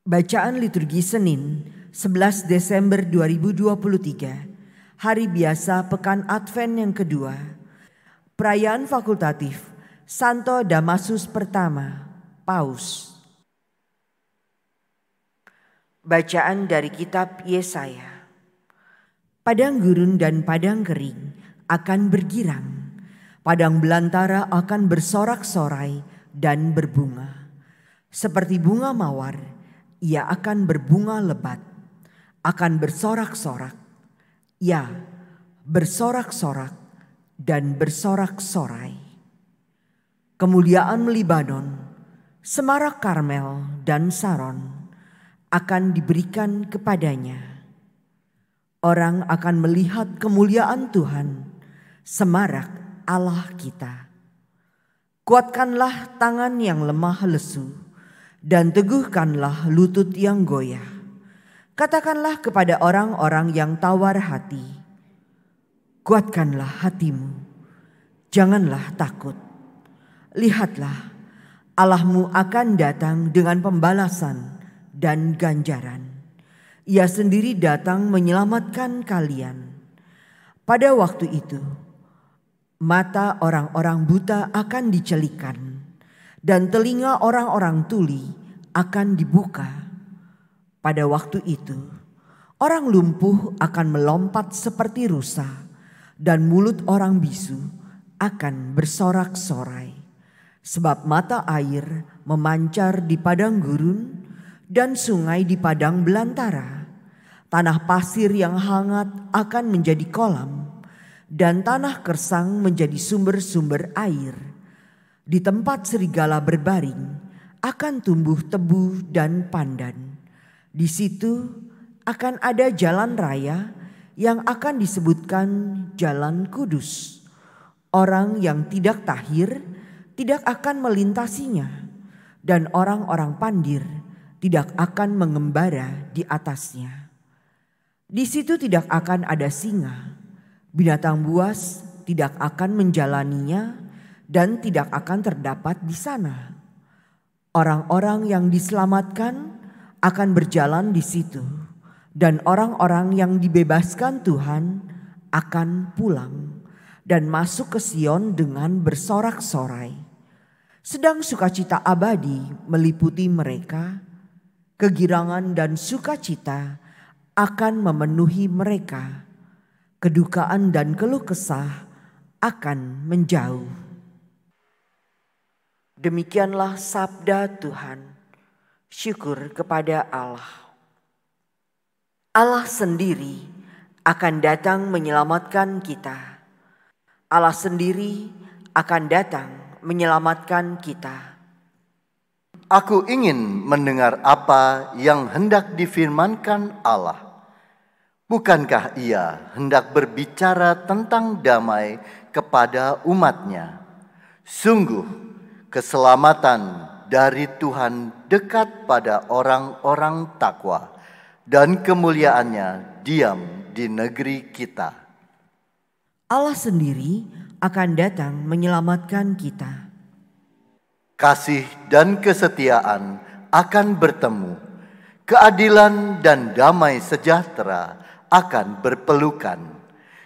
Bacaan liturgi Senin 11 Desember 2023, hari biasa pekan Advent yang kedua. Perayaan fakultatif Santo Damasus pertama, Paus. Bacaan dari kitab Yesaya. Padang gurun dan padang kering akan bergirang, padang belantara akan bersorak-sorai dan berbunga. Seperti bunga mawar, ia akan berbunga lebat, akan bersorak-sorak, ya, bersorak-sorak dan bersorak-sorai. Kemuliaan Libanon, semarak Karmel dan Saron akan diberikan kepadanya. Orang akan melihat kemuliaan Tuhan, semarak Allah kita. Kuatkanlah tangan yang lemah lesu, dan teguhkanlah lutut yang goyah. Katakanlah kepada orang-orang yang tawar hati, kuatkanlah hatimu, janganlah takut. Lihatlah, Allahmu akan datang dengan pembalasan dan ganjaran. Ia sendiri datang menyelamatkan kalian. Pada waktu itu, mata orang-orang buta akan dicelikan, dan telinga orang-orang tuli akan dibuka. Pada waktu itu, orang lumpuh akan melompat seperti rusa, dan mulut orang bisu akan bersorak-sorai. Sebab mata air memancar di padang gurun, dan sungai di padang belantara. Tanah pasir yang hangat akan menjadi kolam, dan tanah kersang menjadi sumber-sumber air. Di tempat serigala berbaring akan tumbuh tebu dan pandan. Di situ akan ada jalan raya yang akan disebutkan Jalan Kudus. Orang yang tidak tahir tidak akan melintasinya, dan orang-orang pandir tidak akan mengembara di atasnya. Di situ tidak akan ada singa, binatang buas tidak akan menjalaninya, dan tidak akan terdapat di sana. Orang-orang yang diselamatkan akan berjalan di situ, dan orang-orang yang dibebaskan Tuhan akan pulang dan masuk ke Sion dengan bersorak-sorai. Sedang sukacita abadi meliputi mereka, kegirangan dan sukacita akan memenuhi mereka, kedukaan dan keluh kesah akan menjauh. Demikianlah sabda Tuhan. Syukur kepada Allah. Allah sendiri akan datang menyelamatkan kita. Allah sendiri akan datang menyelamatkan kita. Aku ingin mendengar apa yang hendak difirmankan Allah. Bukankah Ia hendak berbicara tentang damai kepada umatnya? Sungguh, keselamatan dari Tuhan dekat pada orang-orang takwa, dan kemuliaannya diam di negeri kita. Allah sendiri akan datang menyelamatkan kita. Kasih dan kesetiaan akan bertemu, keadilan dan damai sejahtera akan berpelukan.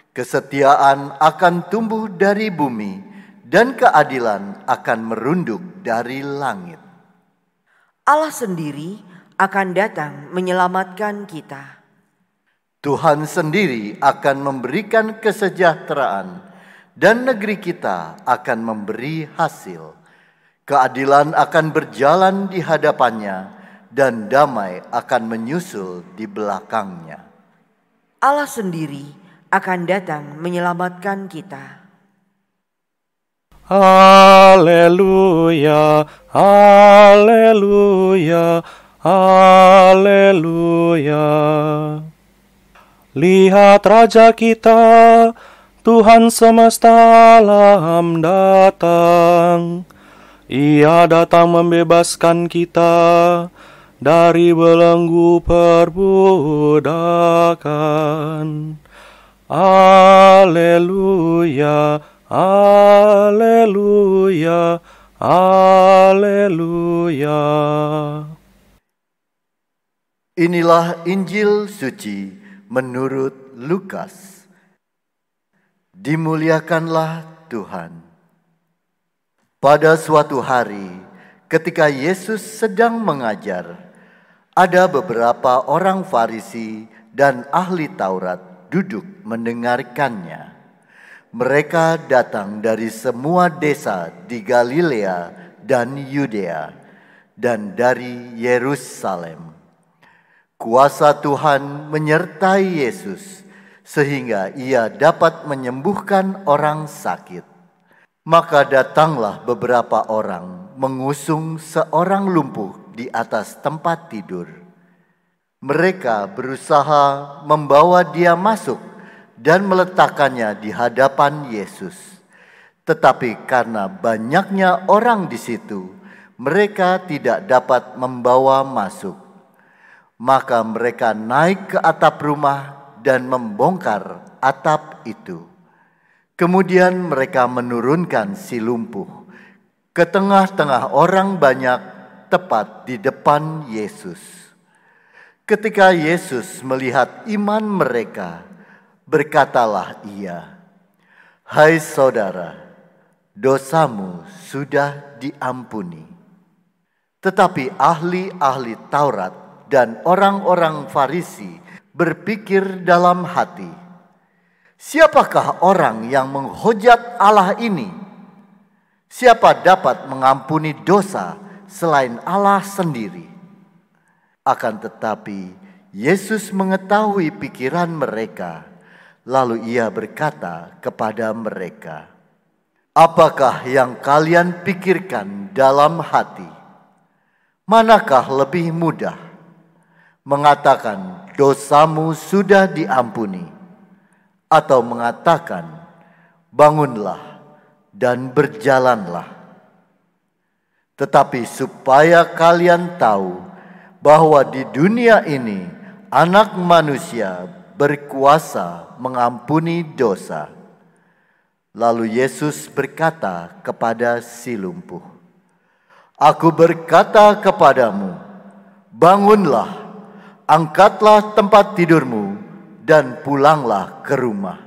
Kesetiaan akan tumbuh dari bumi, dan keadilan akan merunduk dari langit. Allah sendiri akan datang menyelamatkan kita. Tuhan sendiri akan memberikan kesejahteraan, dan negeri kita akan memberi hasil. Keadilan akan berjalan di hadapannya, dan damai akan menyusul di belakangnya. Allah sendiri akan datang menyelamatkan kita. Haleluya, haleluya, haleluya. Lihat Raja kita, Tuhan semesta alam datang. Ia datang membebaskan kita dari belenggu perbudakan. Haleluya, haleluya, haleluya. Inilah Injil suci menurut Lukas. Dimuliakanlah Tuhan. Pada suatu hari, ketika Yesus sedang mengajar, ada beberapa orang Farisi dan ahli Taurat duduk mendengarkannya. Mereka datang dari semua desa di Galilea dan Yudea dan dari Yerusalem. Kuasa Tuhan menyertai Yesus sehingga ia dapat menyembuhkan orang sakit. Maka datanglah beberapa orang mengusung seorang lumpuh di atas tempat tidur. Mereka berusaha membawa dia masuk dan meletakkannya di hadapan Yesus. Tetapi karena banyaknya orang di situ, mereka tidak dapat membawa masuk. Maka mereka naik ke atap rumah dan membongkar atap itu. Kemudian mereka menurunkan si lumpuh ke tengah-tengah orang banyak, tepat di depan Yesus. Ketika Yesus melihat iman mereka, berkatalah ia, "Hai saudara, dosamu sudah diampuni." Tetapi ahli-ahli Taurat dan orang-orang Farisi berpikir dalam hati, "Siapakah orang yang menghujat Allah ini? Siapa dapat mengampuni dosa selain Allah sendiri?" Akan tetapi Yesus mengetahui pikiran mereka, lalu ia berkata kepada mereka, "Apakah yang kalian pikirkan dalam hati? Manakah lebih mudah? Mengatakan dosamu sudah diampuni, atau mengatakan bangunlah dan berjalanlah? Tetapi supaya kalian tahu bahwa di dunia ini Anak Manusia berkuasa mengampuni dosa." Lalu Yesus berkata kepada si lumpuh, "Aku berkata kepadamu, bangunlah, angkatlah tempat tidurmu, dan pulanglah ke rumah."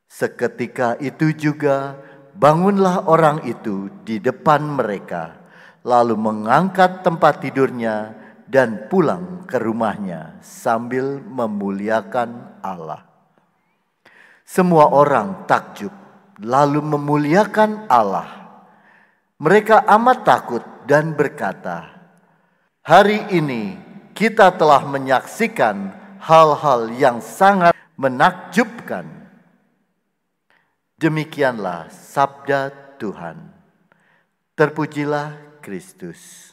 Seketika itu juga bangunlah orang itu di depan mereka, lalu mengangkat tempat tidurnya dan pulang ke rumahnya sambil memuliakan Allah. Semua orang takjub lalu memuliakan Allah. Mereka amat takut dan berkata, "Hari ini kita telah menyaksikan hal-hal yang sangat menakjubkan." Demikianlah sabda Tuhan. Terpujilah Kristus.